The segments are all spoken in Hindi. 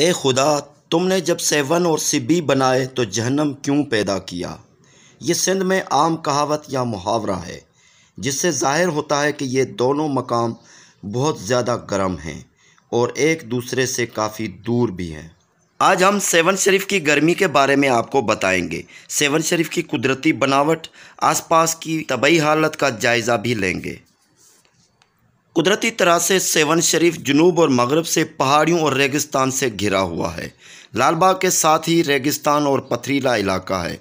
ए खुदा, तुमने जब सेवन और सिबी बनाए तो जहन्नम क्यों पैदा किया। ये सिंध में आम कहावत या मुहावरा है जिससे ज़ाहिर होता है कि ये दोनों मकाम बहुत ज़्यादा गर्म हैं और एक दूसरे से काफ़ी दूर भी हैं। आज हम सेवन शरीफ की गर्मी के बारे में आपको बताएंगे। सेवन शरीफ की कुदरती बनावट, आसपास की तबई हालत का जायज़ा भी लेंगे। कुदरती तरह से सेवन शरीफ जुनूब और मगरब से पहाड़ियों और रेगिस्तान से घिरा हुआ है। लाल बाग के साथ ही रेगिस्तान और पथरीला इलाका है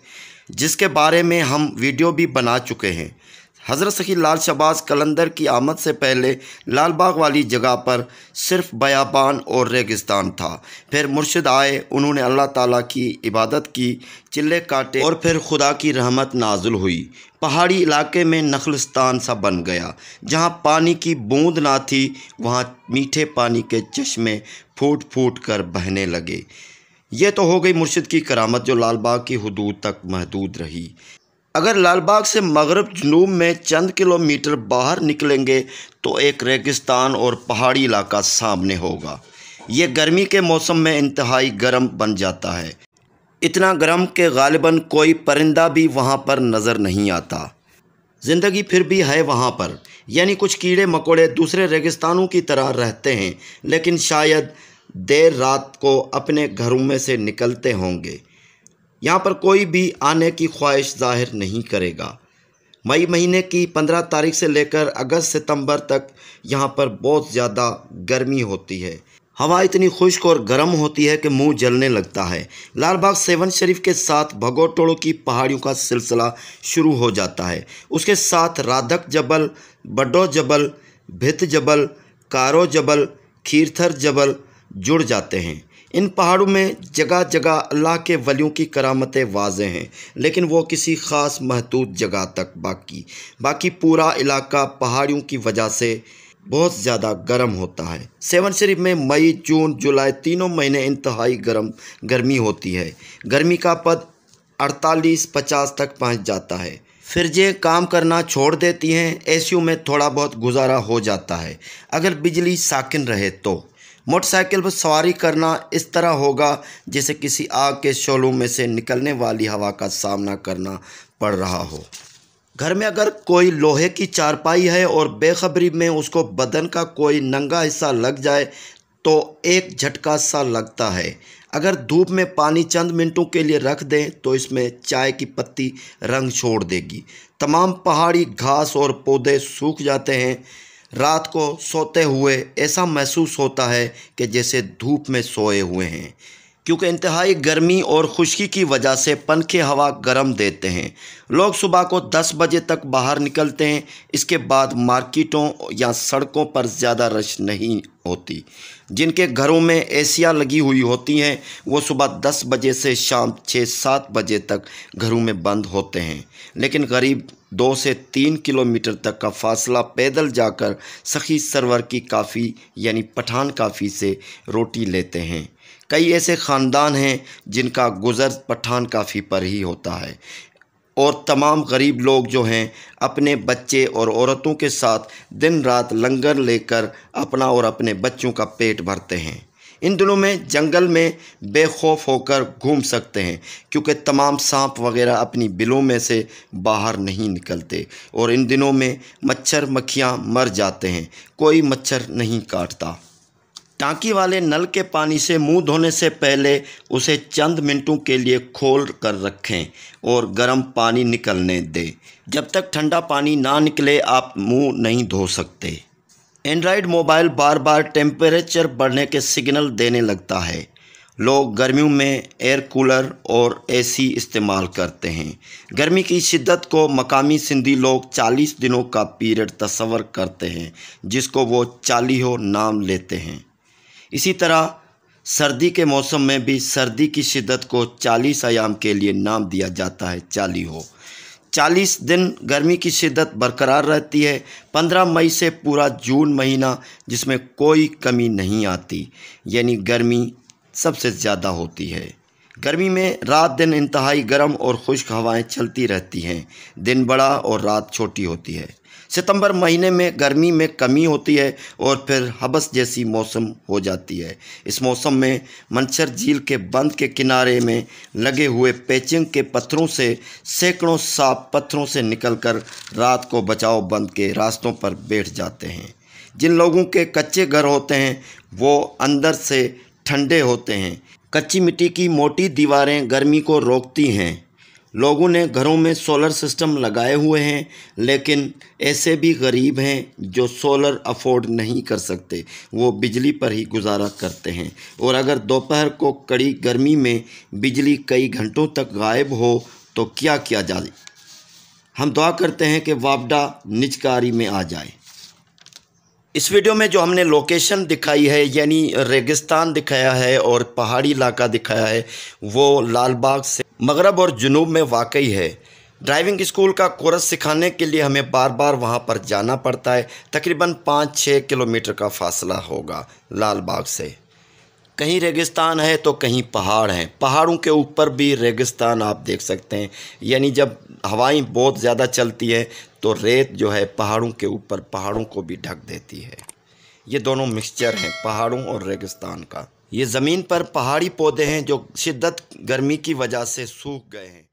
जिसके बारे में हम वीडियो भी बना चुके हैं। हज़रत सखी लाल शहबाज कलंदर की आमद से पहले लाल बाग वाली जगह पर सिर्फ बयाबान और रेगिस्तान था। फिर मुर्शिद आए, उन्होंने अल्लाह ताला की इबादत की, चिल्ले काटे और फिर खुदा की रहमत नाजुल हुई। पहाड़ी इलाके में नखलिस्तान सा बन गया। जहाँ पानी की बूंद ना थी वहाँ मीठे पानी के चश्मे फूट फूट कर बहने लगे। ये तो हो गई मुर्शिद की करामत जो लाल बाग की हुदूद तक महदूद रही। अगर लाल बाग से मगरब जुनूब में चंद किलोमीटर बाहर निकलेंगे तो एक रेगिस्तान और पहाड़ी इलाका सामने होगा। ये गर्मी के मौसम में इंतहाई गर्म बन जाता है, इतना गर्म कि गालिबन कोई परिंदा भी वहाँ पर नज़र नहीं आता। ज़िंदगी फिर भी है वहाँ पर, यानी कुछ कीड़े मकोड़े दूसरे रेगिस्तानों की तरह रहते हैं, लेकिन शायद देर रात को अपने घरों में से निकलते होंगे। यहाँ पर कोई भी आने की ख्वाहिश जाहिर नहीं करेगा। मई महीने की 15 तारीख से लेकर अगस्त सितंबर तक यहाँ पर बहुत ज़्यादा गर्मी होती है। हवा इतनी खुश्क और गर्म होती है कि मुंह जलने लगता है। लाल बाग सेवन शरीफ के साथ भगोटोड़ो की पहाड़ियों का सिलसिला शुरू हो जाता है। उसके साथ राधक जबल, बड्डो जबल, भित जबल, कारो जबल, खीरथर जबल जुड़ जाते हैं। इन पहाड़ों में जगह जगह अल्लाह के वलियों की करामतें वाज़े हैं, लेकिन वो किसी ख़ास महदूद जगह तक। बाकी पूरा इलाका पहाड़ियों की वजह से बहुत ज़्यादा गर्म होता है। सेवन शरीफ में मई, जून, जुलाई तीनों महीने इंतहाई गर्मी होती है। गर्मी का पद 48-50 तक पहुंच जाता है। फ्रिजें काम करना छोड़ देती हैं, एसियों में थोड़ा बहुत गुजारा हो जाता है अगर बिजली साकिन रहे तो। मोटरसाइकिल पर सवारी करना इस तरह होगा जैसे किसी आग के शोलों में से निकलने वाली हवा का सामना करना पड़ रहा हो। घर में अगर कोई लोहे की चारपाई है और बेखबरी में उसको बदन का कोई नंगा हिस्सा लग जाए तो एक झटका सा लगता है। अगर धूप में पानी चंद मिनटों के लिए रख दें तो इसमें चाय की पत्ती रंग छोड़ देगी। तमाम पहाड़ी घास और पौधे सूख जाते हैं। रात को सोते हुए ऐसा महसूस होता है कि जैसे धूप में सोए हुए हैं, क्योंकि इंतहाई गर्मी और खुश्की की वजह से पंखे हवा गर्म देते हैं। लोग सुबह को 10 बजे तक बाहर निकलते हैं। इसके बाद मार्केटों या सड़कों पर ज़्यादा रश नहीं होती। जिनके घरों में एसियाँ लगी हुई होती हैं वो सुबह 10 बजे से शाम 6-7 बजे तक घरों में बंद होते हैं। लेकिन गरीब 2 से 3 किलोमीटर तक का फासला पैदल जाकर सखी सरवर की काफ़ी यानी पठान काफ़ी से रोटी लेते हैं। कई ऐसे ख़ानदान हैं जिनका गुज़र पठान काफ़ी पर ही होता है और तमाम गरीब लोग जो हैं अपने बच्चे और औरतों के साथ दिन रात लंगर लेकर अपना और अपने बच्चों का पेट भरते हैं। इन दिनों में जंगल में बेखौफ होकर घूम सकते हैं क्योंकि तमाम सांप वगैरह अपनी बिलों में से बाहर नहीं निकलते और इन दिनों में मच्छर मक्खियाँ मर जाते हैं, कोई मच्छर नहीं काटता। टांकी वाले नल के पानी से मुंह धोने से पहले उसे चंद मिनटों के लिए खोल कर रखें और गर्म पानी निकलने दें। जब तक ठंडा पानी ना निकले आप मुंह नहीं धो सकते। एंड्रॉयड मोबाइल बार बार टेम्परेचर बढ़ने के सिग्नल देने लगता है। लोग गर्मियों में एयर कूलर और एसी इस्तेमाल करते हैं। गर्मी की शिद्दत को मकामी सिंधी लोग 40 दिनों का पीरियड तस्वर करते हैं जिसको वो चालीहो नाम लेते हैं। इसी तरह सर्दी के मौसम में भी सर्दी की शिद्दत को 40 अयाम के लिए नाम दिया जाता है चालीहो। 40 दिन गर्मी की शिद्दत बरकरार रहती है। 15 मई से पूरा जून महीना जिसमें कोई कमी नहीं आती, यानी गर्मी सबसे ज़्यादा होती है। गर्मी में रात दिन इंतहाई गर्म और खुश्क हवाएं चलती रहती हैं। दिन बड़ा और रात छोटी होती है। सितंबर महीने में गर्मी में कमी होती है और फिर हबस जैसी मौसम हो जाती है। इस मौसम में मंचर झील के बंद के किनारे में लगे हुए पेचिंग के पत्थरों से सैकड़ों सांप पत्थरों से निकलकर रात को बचाव बंद के रास्तों पर बैठ जाते हैं। जिन लोगों के कच्चे घर होते हैं वो अंदर से ठंडे होते हैं। कच्ची मिट्टी की मोटी दीवारें गर्मी को रोकती हैं। लोगों ने घरों में सोलर सिस्टम लगाए हुए हैं, लेकिन ऐसे भी गरीब हैं जो सोलर अफोर्ड नहीं कर सकते, वो बिजली पर ही गुजारा करते हैं। और अगर दोपहर को कड़ी गर्मी में बिजली कई घंटों तक गायब हो तो क्या किया जाए। हम दुआ करते हैं कि वापडा निजकारी में आ जाए। इस वीडियो में जो हमने लोकेशन दिखाई है, यानी रेगिस्तान दिखाया है और पहाड़ी इलाका दिखाया है, वो लाल बाग से मगरब और जुनूब में वाकई है। ड्राइविंग स्कूल का कोर्स सिखाने के लिए हमें बार बार वहाँ पर जाना पड़ता है। तकरीबन 5-6 किलोमीटर का फासला होगा लाल बाग से। कहीं रेगिस्तान है तो कहीं पहाड़ हैं। पहाड़ों के ऊपर भी रेगिस्तान आप देख सकते हैं, यानी जब हवाएं बहुत ज़्यादा चलती है तो रेत जो है पहाड़ों के ऊपर पहाड़ों को भी ढक देती है। ये दोनों मिक्सचर हैं पहाड़ों और रेगिस्तान का। ये ज़मीन पर पहाड़ी पौधे हैं जो शिद्दत गर्मी की वजह से सूख गए हैं।